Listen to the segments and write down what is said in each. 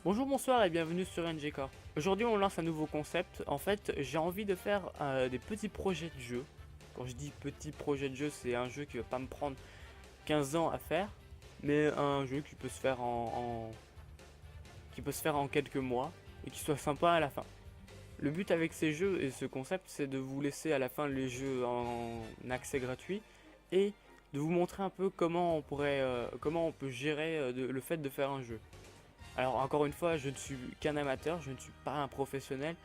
Bonjour, bonsoir et bienvenue sur NGK. Aujourd'hui on lance un nouveau concept. En fait j'ai envie de faire des petits projets de jeu. Quand je dis petits projets de jeu, c'est un jeu qui va pas me prendre 15 ans à faire, mais un jeu qui peut se faire qui peut se faire en quelques mois et qui soit sympa à la fin. Le but avec ces jeux et ce concept, c'est de vous laisser à la fin les jeux en accès gratuit et de vous montrer un peu comment comment on peut gérer le fait de faire un jeu. Alors encore une fois, je ne suis qu'un amateur, je ne suis pas un professionnel.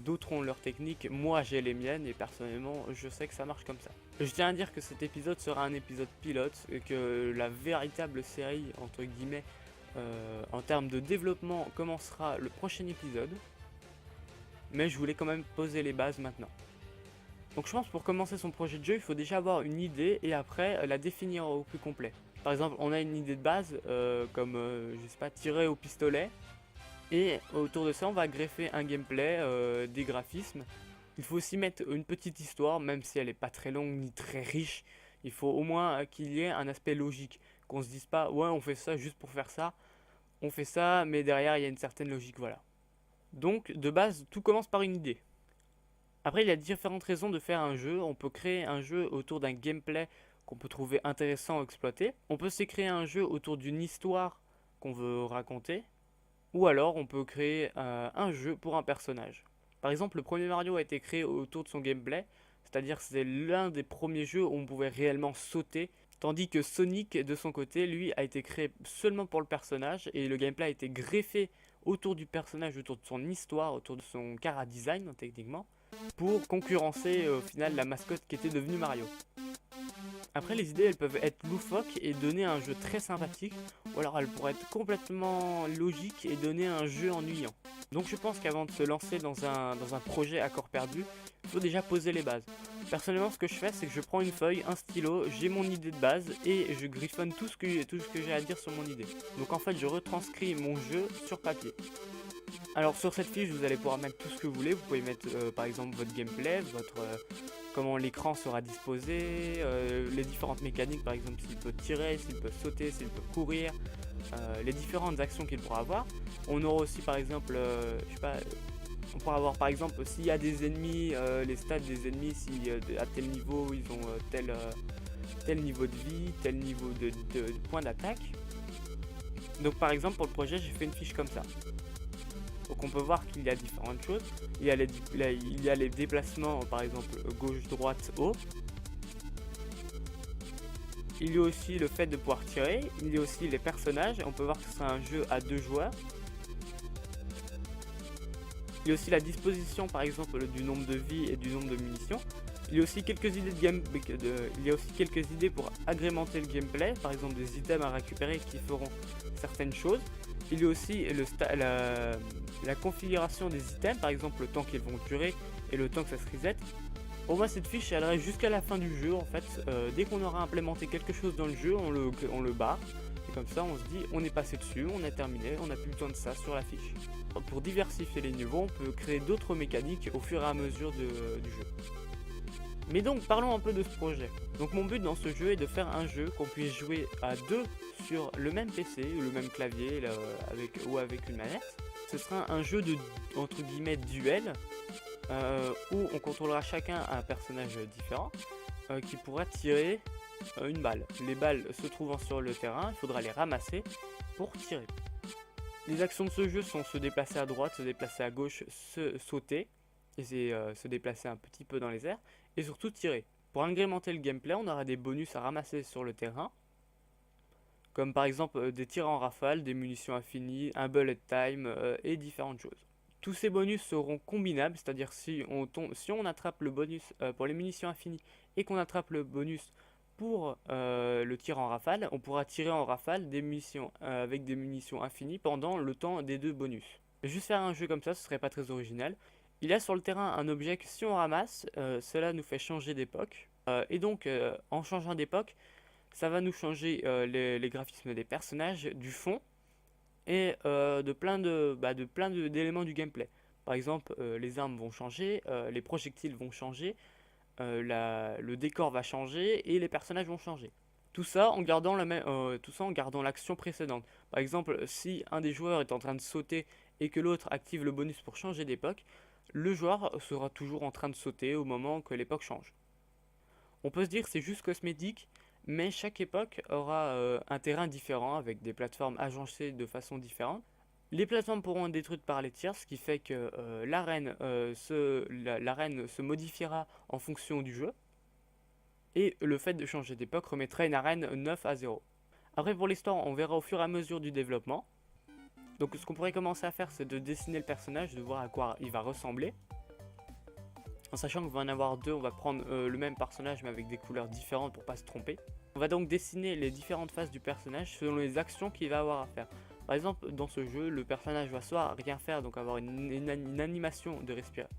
D'autres ont leurs techniques, moi j'ai les miennes et personnellement je sais que ça marche comme ça. Je tiens à dire que cet épisode sera un épisode pilote et que la véritable série entre guillemets en termes de développement commencera le prochain épisode. Mais je voulais quand même poser les bases maintenant. Donc je pense pour commencer son projet de jeu, il faut déjà avoir une idée et après la définir au plus complet. Par exemple, on a une idée de base comme je sais pas, tirer au pistolet. Et autour de ça, on va greffer un gameplay, des graphismes. Il faut aussi mettre une petite histoire, même si elle n'est pas très longue ni très riche. Il faut au moins qu'il y ait un aspect logique. Qu'on se dise pas, ouais, on fait ça juste pour faire ça. On fait ça, mais derrière, il y a une certaine logique, voilà. Donc, de base, tout commence par une idée. Après, il y a différentes raisons de faire un jeu. On peut créer un jeu autour d'un gameplay qu'on peut trouver intéressant à exploiter. On peut aussi créer un jeu autour d'une histoire qu'on veut raconter. Ou alors, on peut créer un jeu pour un personnage. Par exemple, le premier Mario a été créé autour de son gameplay. C'est-à-dire que c'est l'un des premiers jeux où on pouvait réellement sauter. Tandis que Sonic, de son côté, lui, a été créé seulement pour le personnage. Et le gameplay a été greffé autour du personnage, autour de son histoire, autour de son chara design, techniquement, pour concurrencer au final la mascotte qui était devenue Mario. Après, les idées elles peuvent être loufoques et donner un jeu très sympathique, ou alors elles pourraient être complètement logiques et donner un jeu ennuyant. Donc je pense qu'avant de se lancer dans un projet à corps perdu, il faut déjà poser les bases. Personnellement, ce que je fais, c'est que je prends une feuille, un stylo, j'ai mon idée de base et je griffonne tout ce que j'ai à dire sur mon idée. Donc en fait, je retranscris mon jeu sur papier. Alors sur cette fiche, vous allez pouvoir mettre tout ce que vous voulez. Vous pouvez mettre par exemple votre gameplay, comment l'écran sera disposé, les différentes mécaniques, par exemple s'il peut tirer, s'il peut sauter, s'il peut courir, les différentes actions qu'il pourra avoir. On aura aussi par exemple, je sais pas, on pourra avoir par exemple s'il y a des ennemis, les stats des ennemis, si à tel niveau ils ont tel niveau de vie, tel niveau de point d'attaque. Donc par exemple pour le projet, j'ai fait une fiche comme ça. Donc on peut voir qu'il y a différentes choses. Il y a les déplacements, par exemple gauche, droite, haut. Il y a aussi le fait de pouvoir tirer. Il y a aussi les personnages. On peut voir que c'est un jeu à 2 joueurs. Il y a aussi la disposition, par exemple, du nombre de vies et du nombre de munitions. Il y a aussi quelques idées il y a aussi quelques idées pour agrémenter le gameplay. Par exemple, des items à récupérer qui feront certaines choses. Il y a aussi la configuration des items, par exemple le temps qu'ils vont durer et le temps que ça se reset. Pour moi, cette fiche elle reste jusqu'à la fin du jeu en fait. Dès qu'on aura implémenté quelque chose dans le jeu, on le barre. Et comme ça, on se dit, on est passé dessus, on a terminé, on n'a plus besoin de ça sur la fiche. Pour diversifier les niveaux, on peut créer d'autres mécaniques au fur et à mesure du jeu. Mais donc, parlons un peu de ce projet. Donc mon but dans ce jeu est de faire un jeu qu'on puisse jouer à deux sur le même PC ou le même clavier ou avec une manette. Ce sera un jeu de, entre guillemets, duel, où on contrôlera chacun un personnage différent qui pourra tirer une balle. Les balles se trouvant sur le terrain, il faudra les ramasser pour tirer. Les actions de ce jeu sont se déplacer à droite, se déplacer à gauche, sauter, et se déplacer un petit peu dans les airs, et surtout tirer. Pour agrémenter le gameplay, on aura des bonus à ramasser sur le terrain, comme par exemple des tirs en rafale, des munitions infinies, un bullet time et différentes choses. Tous ces bonus seront combinables, c'est-à-dire si on attrape le bonus pour les munitions infinies et qu'on attrape le bonus pour le tir en rafale, on pourra tirer en rafale des munitions avec des munitions infinies pendant le temps des deux bonus. Juste faire un jeu comme ça, ce serait pas très original. Il y a sur le terrain un objet que si on ramasse, cela nous fait changer d'époque. Et donc en changeant d'époque, ça va nous changer les graphismes des personnages, du fond et de plein d'éléments du gameplay. Par exemple, les armes vont changer, les projectiles vont changer, le décor va changer et les personnages vont changer. tout ça en gardant l'action précédente. Par exemple, si un des joueurs est en train de sauter et que l'autre active le bonus pour changer d'époque, le joueur sera toujours en train de sauter au moment que l'époque change. On peut se dire que c'est juste cosmétique, mais chaque époque aura un terrain différent avec des plateformes agencées de façon différente. Les plateformes pourront être détruites par les tiers, ce qui fait que l'arène se modifiera en fonction du jeu. Et le fait de changer d'époque remettrait une arène 9 à 0. Après pour l'histoire, on verra au fur et à mesure du développement. Donc ce qu'on pourrait commencer à faire, c'est de dessiner le personnage, de voir à quoi il va ressembler. En sachant qu'il va en avoir deux, on va prendre le même personnage mais avec des couleurs différentes pour pas se tromper. On va donc dessiner les différentes phases du personnage selon les actions qu'il va avoir à faire. Par exemple, dans ce jeu, le personnage va soit rien faire, donc avoir une animation de respiration.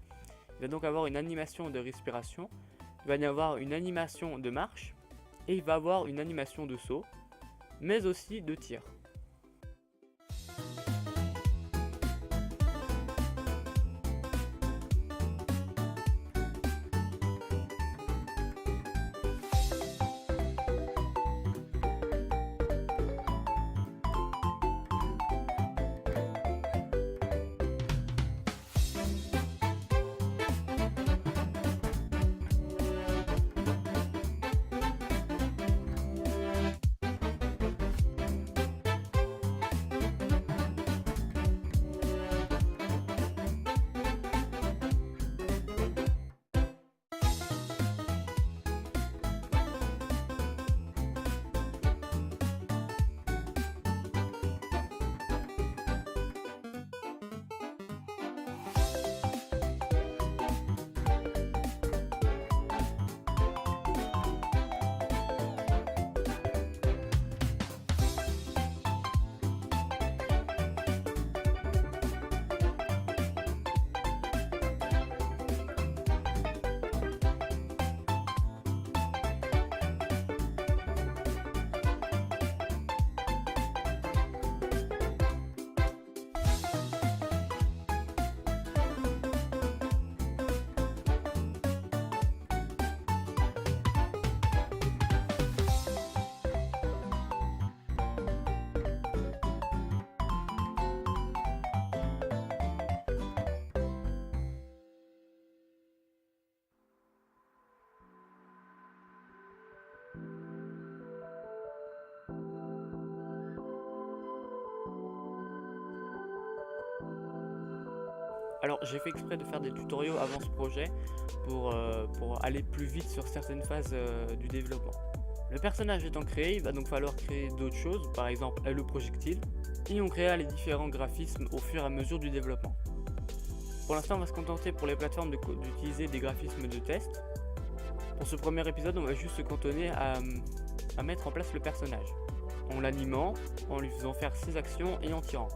Il va donc avoir une animation de respiration, il va y avoir une animation de marche, et il va avoir une animation de saut, mais aussi de tir. Alors j'ai fait exprès de faire des tutoriaux avant ce projet pour aller plus vite sur certaines phases du développement. Le personnage étant créé, il va donc falloir créer d'autres choses, par exemple le projectile, et on créera les différents graphismes au fur et à mesure du développement. Pour l'instant on va se contenter pour les plateformes d'utiliser des graphismes de test. Pour ce premier épisode on va juste se cantonner à mettre en place le personnage, en l'animant, en lui faisant faire ses actions et en tirant.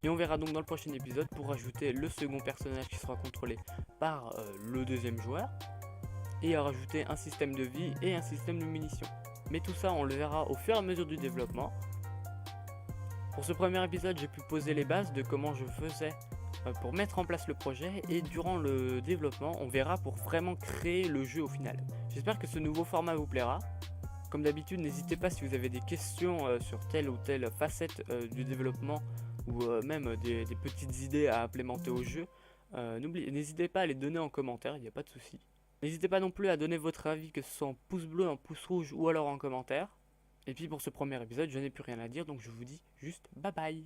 Et on verra donc dans le prochain épisode pour ajouter le second personnage qui sera contrôlé par le deuxième joueur, et à rajouter un système de vie et un système de munitions. Mais tout ça on le verra au fur et à mesure du développement. Pour ce premier épisode, j'ai pu poser les bases de comment je faisais pour mettre en place le projet, et durant le développement on verra pour vraiment créer le jeu au final. J'espère que ce nouveau format vous plaira. Comme d'habitude, n'hésitez pas si vous avez des questions sur telle ou telle facette du développement, ou même des petites idées à implémenter au jeu. N'hésitez pas à les donner en commentaire, il n'y a pas de souci. N'hésitez pas non plus à donner votre avis, que ce soit en pouce bleu, en pouce rouge ou alors en commentaire. Et puis pour ce premier épisode, je n'ai plus rien à dire, donc je vous dis juste bye bye.